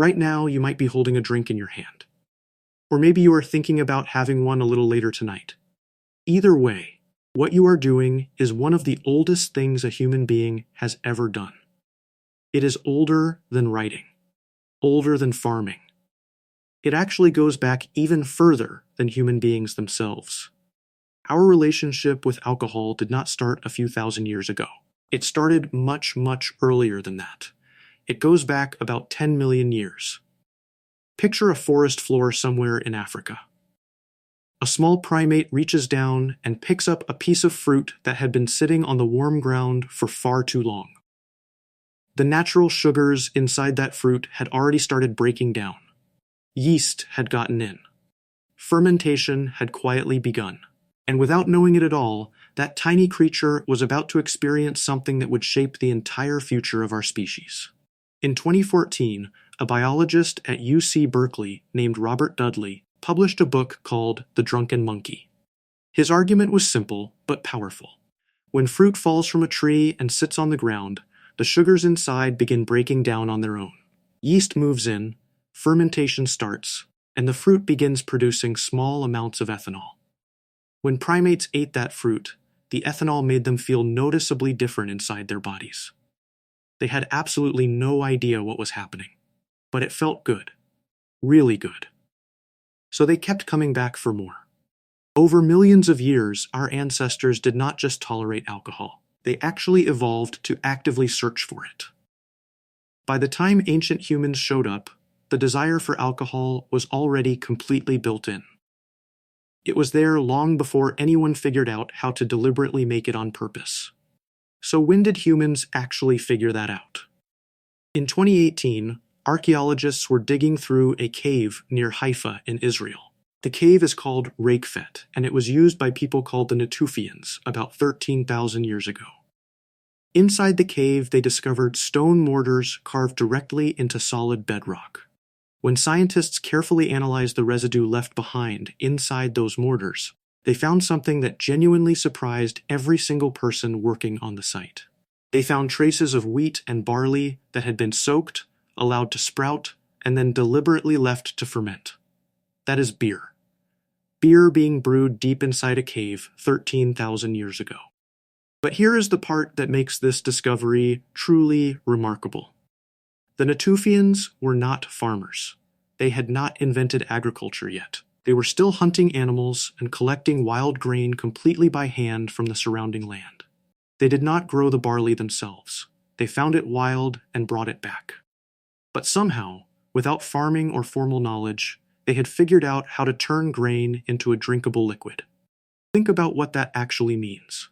Right now, you might be holding a drink in your hand. Or maybe you are thinking about having one a little later tonight. Either way, what you are doing is one of the oldest things a human being has ever done. It is older than writing, older than farming. It actually goes back even further than human beings themselves. Our relationship with alcohol did not start a few thousand years ago. It started much, much earlier than that. It goes back about 10 million years. Picture a forest floor somewhere in Africa. A small primate reaches down and picks up a piece of fruit that had been sitting on the warm ground for far too long. The natural sugars inside that fruit had already started breaking down. Yeast had gotten in. Fermentation had quietly begun. And without knowing it at all, that tiny creature was about to experience something that would shape the entire future of our species. In 2014, a biologist at UC Berkeley named Robert Dudley published a book called The Drunken Monkey. His argument was simple but powerful. When fruit falls from a tree and sits on the ground, the sugars inside begin breaking down on their own. Yeast moves in, fermentation starts, and the fruit begins producing small amounts of ethanol. When primates ate that fruit, the ethanol made them feel noticeably different inside their bodies. They had absolutely no idea what was happening, but it felt good, really good. So they kept coming back for more. Over millions of years, our ancestors did not just tolerate alcohol. They actually evolved to actively search for it. By the time ancient humans showed up, the desire for alcohol was already completely built in. It was there long before anyone figured out how to deliberately make it on purpose. So when did humans actually figure that out? In 2018, archaeologists were digging through a cave near Haifa in Israel. The cave is called Rakefet, and it was used by people called the Natufians about 13,000 years ago. Inside the cave, they discovered stone mortars carved directly into solid bedrock. When scientists carefully analyzed the residue left behind inside those mortars, they found something that genuinely surprised every single person working on the site. They found traces of wheat and barley that had been soaked, allowed to sprout, and then deliberately left to ferment. That is beer. Beer being brewed deep inside a cave 13,000 years ago. But here is the part that makes this discovery truly remarkable. The Natufians were not farmers. They had not invented agriculture yet. They were still hunting animals and collecting wild grain completely by hand from the surrounding land. They did not grow the barley themselves. They found it wild and brought it back. But somehow, without farming or formal knowledge, they had figured out how to turn grain into a drinkable liquid. Think about what that actually means.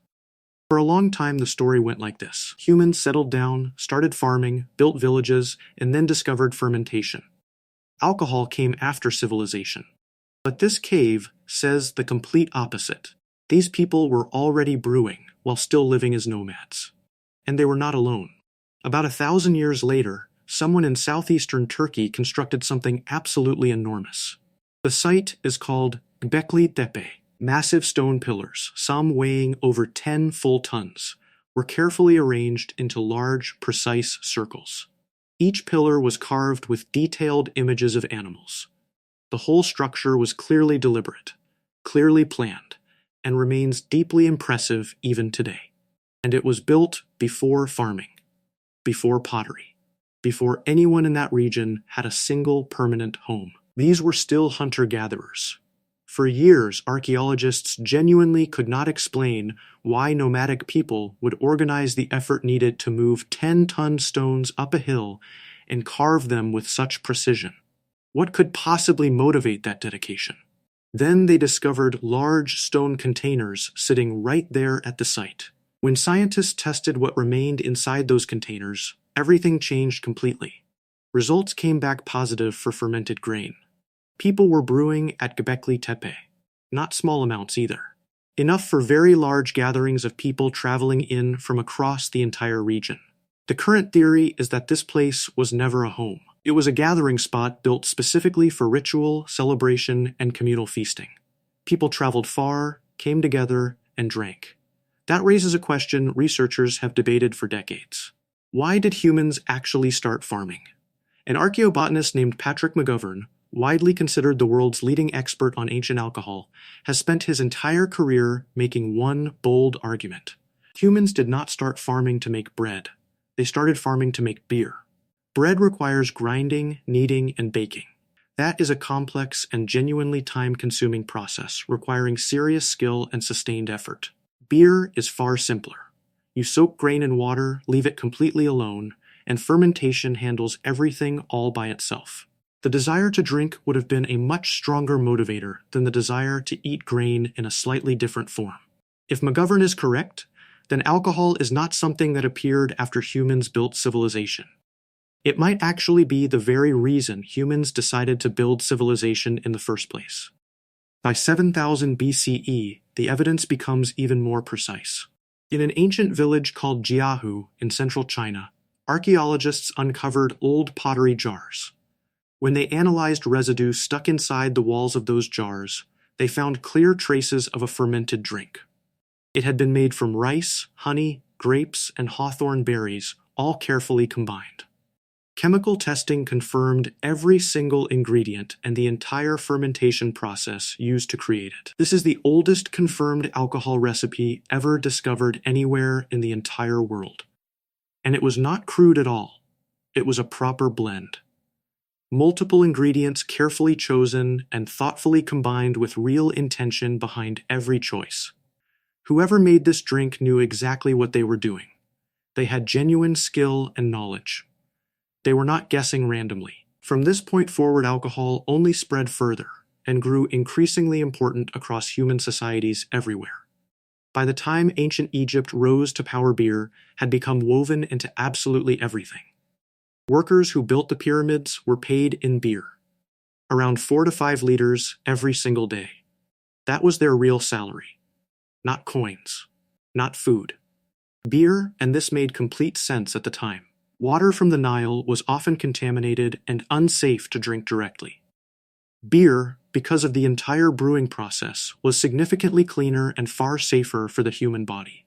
For a long time, the story went like this. Humans settled down, started farming, built villages, and then discovered fermentation. Alcohol came after civilization. But this cave says the complete opposite. These people were already brewing while still living as nomads. And they were not alone. About 1,000 years later, someone in southeastern Turkey constructed something absolutely enormous. The site is called Göbekli Tepe. Massive stone pillars, some weighing over 10 full tons, were carefully arranged into large, precise circles. Each pillar was carved with detailed images of animals. The whole structure was clearly deliberate, clearly planned, and remains deeply impressive even today. And it was built before farming, before pottery, before anyone in that region had a single permanent home. These were still hunter-gatherers. For years, archaeologists genuinely could not explain why nomadic people would organize the effort needed to move 10-ton stones up a hill and carve them with such precision. What could possibly motivate that dedication? Then they discovered large stone containers sitting right there at the site. When scientists tested what remained inside those containers, everything changed completely. Results came back positive for fermented grain. People were brewing at Göbekli Tepe, not small amounts either. Enough for very large gatherings of people traveling in from across the entire region. The current theory is that this place was never a home. It was a gathering spot built specifically for ritual, celebration, and communal feasting. People traveled far, came together, and drank. That raises a question researchers have debated for decades. Why did humans actually start farming? An archaeobotanist named Patrick McGovern, widely considered the world's leading expert on ancient alcohol, has spent his entire career making one bold argument. Humans did not start farming to make bread. They started farming to make beer. Bread requires grinding, kneading, and baking. That is a complex and genuinely time-consuming process, requiring serious skill and sustained effort. Beer is far simpler. You soak grain in water, leave it completely alone, and fermentation handles everything all by itself. The desire to drink would have been a much stronger motivator than the desire to eat grain in a slightly different form. If McGovern is correct, then alcohol is not something that appeared after humans built civilization. It might actually be the very reason humans decided to build civilization in the first place. By 7000 BCE, the evidence becomes even more precise. In an ancient village called Jiahu in central China, archaeologists uncovered old pottery jars. When they analyzed residue stuck inside the walls of those jars, they found clear traces of a fermented drink. It had been made from rice, honey, grapes, and hawthorn berries, all carefully combined. Chemical testing confirmed every single ingredient and the entire fermentation process used to create it. This is the oldest confirmed alcohol recipe ever discovered anywhere in the entire world. And it was not crude at all. It was a proper blend. Multiple ingredients carefully chosen and thoughtfully combined with real intention behind every choice. Whoever made this drink knew exactly what they were doing. They had genuine skill and knowledge. They were not guessing randomly. From this point forward, alcohol only spread further and grew increasingly important across human societies everywhere. By the time ancient Egypt rose to power, beer had become woven into absolutely everything. Workers who built the pyramids were paid in beer, around 4 to 5 liters every single day. That was their real salary. Not coins, not food. Beer, and this made complete sense at the time. Water from the Nile was often contaminated and unsafe to drink directly. Beer, because of the entire brewing process, was significantly cleaner and far safer for the human body.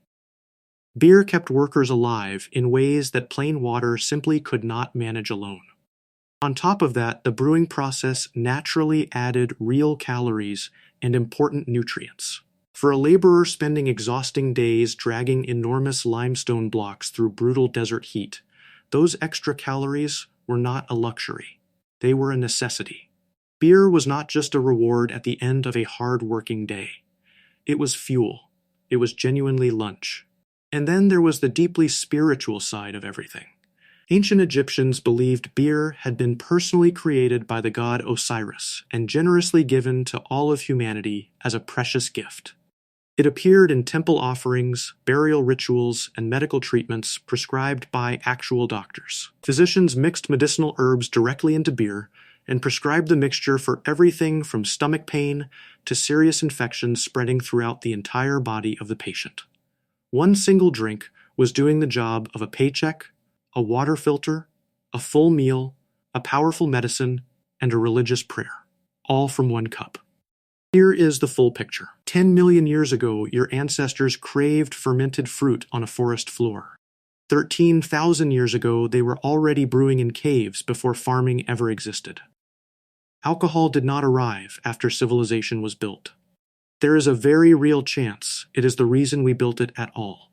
Beer kept workers alive in ways that plain water simply could not manage alone. On top of that, the brewing process naturally added real calories and important nutrients. For a laborer spending exhausting days dragging enormous limestone blocks through brutal desert heat, those extra calories were not a luxury. They were a necessity. Beer was not just a reward at the end of a hard-working day. It was fuel. It was genuinely lunch. And then there was the deeply spiritual side of everything. Ancient Egyptians believed beer had been personally created by the god Osiris and generously given to all of humanity as a precious gift. It appeared in temple offerings, burial rituals, and medical treatments prescribed by actual doctors. Physicians mixed medicinal herbs directly into beer and prescribed the mixture for everything from stomach pain to serious infections spreading throughout the entire body of the patient. One single drink was doing the job of a paycheck, a water filter, a full meal, a powerful medicine, and a religious prayer, all from one cup. Here is the full picture. 10 million years ago, your ancestors craved fermented fruit on a forest floor. 13,000 years ago, they were already brewing in caves before farming ever existed. Alcohol did not arrive after civilization was built. There is a very real chance it is the reason we built it at all.